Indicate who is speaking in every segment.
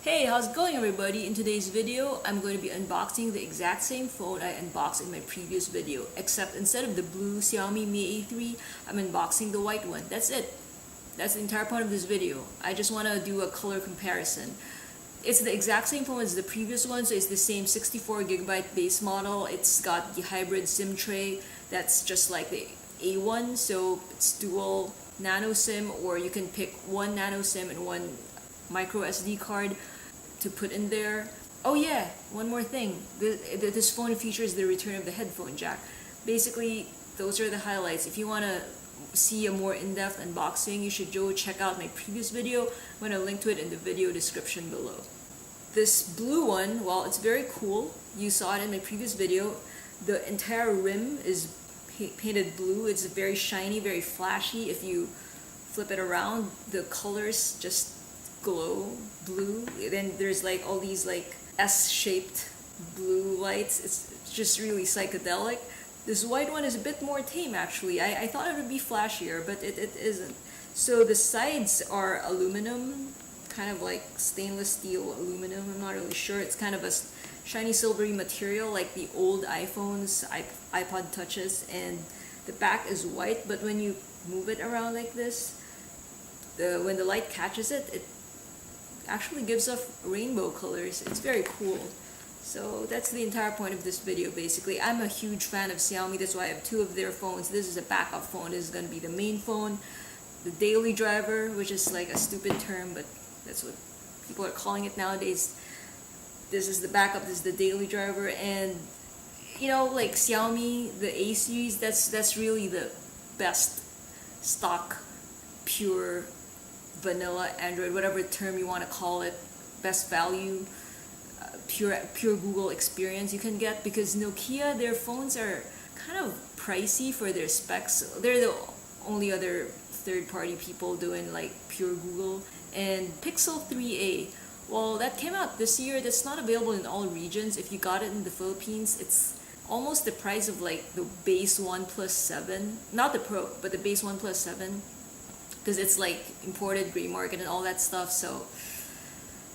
Speaker 1: Hey, how's it going everybody? In today's video, I'm going to be unboxing the exact same phone I unboxed in my previous video, except instead of the blue Xiaomi Mi A3, I'm unboxing the white one. That's it. That's the entire point of this video. I just want to do a color comparison. It's the exact same phone as the previous one, so it's the same 64GB base model. It's got the hybrid SIM tray that's just like the A1, so it's dual nano SIM, or you can pick one nano SIM and one micro SD card to put in there. Oh yeah, one more thing. This phone features the return of the headphone jack. Basically, those are the highlights. If you want to see a more in-depth unboxing, you should go check out my previous video. I'm going to link to it in the video description below. This blue one, well, it's very cool. You saw it in my previous video. The entire rim is painted blue. It's very shiny, very flashy. If you flip it around, the colors just glow blue. Then there's like all these like S-shaped blue lights. It's just really psychedelic. This white one is a bit more tame actually. I thought it would be flashier, but it isn't. So the sides are aluminum, kind of like stainless steel aluminum. I'm not really sure. It's kind of a shiny silvery material like the old iPhones, iPod touches, and the back is white, but when you move it around like this, when the light catches it, it actually gives off rainbow colors. It's very cool. So that's the entire point of this video basically. I'm a huge fan of Xiaomi, that's why I have two of their phones. This is a backup phone. This is going to be the main phone. The daily driver, which is like a stupid term, but that's what people are calling it nowadays. This is the backup, this is the daily driver, and you know, like Xiaomi, the A series, that's really the best stock, pure vanilla Android, whatever term you want to call it, best value, pure Google experience you can get, because Nokia, their phones are kind of pricey for their specs. They're the only other third-party people doing like pure Google. And Pixel 3a, well, that came out this year. That's not available in all regions. If you got it in the Philippines, it's almost the price of like the base OnePlus 7, not the Pro, but the base OnePlus 7, because it's like imported gray market and all that stuff, so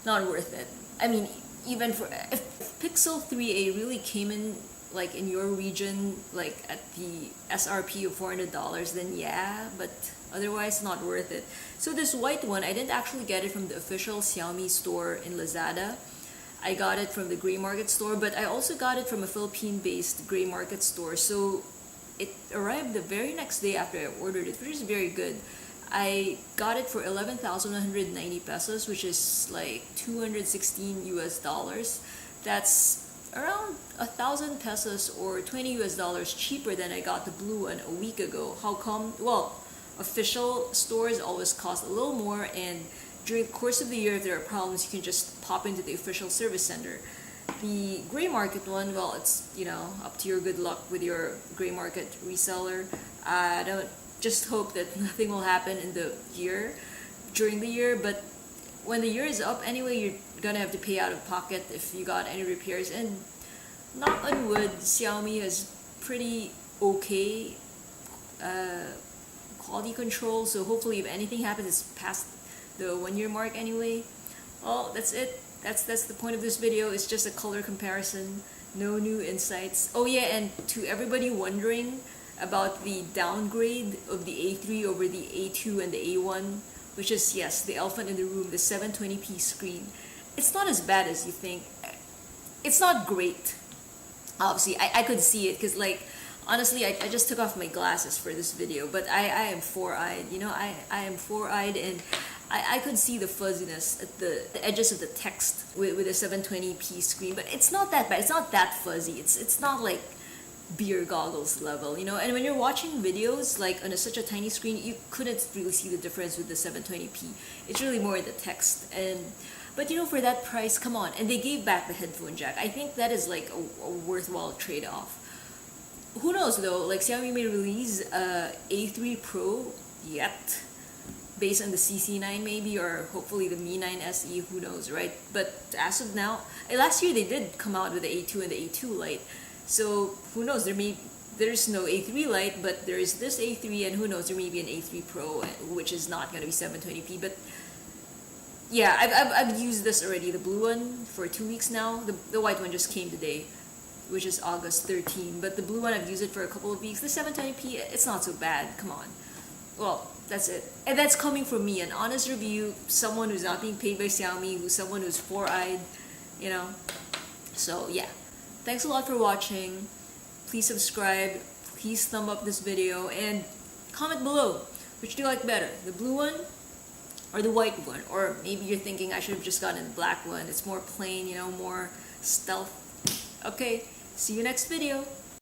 Speaker 1: not worth it. I mean, even for if Pixel 3a really came in like in your region like at the SRP of $400, then yeah, but otherwise not worth it. So this white one, I didn't actually get it from the official Xiaomi store in Lazada. I got it from the gray market store, but I also got it from a Philippine-based gray market store. So it arrived the very next day after I ordered it, which is very good. I got it for 11,190 pesos, which is like 216 US dollars. That's around 1,000 pesos or 20 US dollars cheaper than I got the blue one a week ago. How come? Well, official stores always cost a little more, and during the course of the year, if there are problems, you can just pop into the official service center. The gray market one, well, it's, you know, up to your good luck with your gray market reseller. I don't just hope that nothing will happen in the year, during the year, but when the year is up anyway, you're gonna have to pay out of pocket if you got any repairs. And knock on wood, Xiaomi has pretty okay quality control, so hopefully if anything happens, it's past the 1 year mark anyway. Well, that's it. That's the point of this video. It's just a color comparison, no new insights. Oh yeah, and to everybody wondering about the downgrade of the A3 over the A2 and the A1, which is, yes, the elephant in the room, the 720p screen. It's not as bad as you think. It's not great. Obviously, I could see it, because like, honestly, I just took off my glasses for this video, but I am four-eyed, you know, I am four-eyed, and I could see the fuzziness at the edges of the text with a 720p screen, but it's not that bad. It's not that fuzzy. It's not like beer goggles level, you know. And when you're watching videos like on such a tiny screen, you couldn't really see the difference with the 720p. It's really more the text. But you know, for that price, come on. And they gave back the headphone jack. I think that is like a worthwhile trade-off. Who knows though, like Xiaomi may release A3 Pro yet, based on the CC9 maybe, or hopefully the Mi 9 SE, who knows, right? But as of now, last year they did come out with the A2 and the A2 Lite. So who knows, there's no A3 Lite, but there is this A3, and who knows, there may be an A3 Pro, which is not going to be 720p. But Yeah, I've used this already, the blue one, for 2 weeks now. The white one just came today, which is August 13. But the blue one, I've used it for a couple of weeks. The 720p, it's not so bad. Come on. Well, that's it. And that's coming from me, an honest review, someone who's not being paid by Xiaomi, who's someone who's four-eyed, you know. So yeah, thanks a lot for watching. Please subscribe, please thumb up this video, and comment below, which do you like better, the blue one or the white one? Or maybe you're thinking I should have just gotten the black one, it's more plain, you know, more stealth. Okay, see you next video.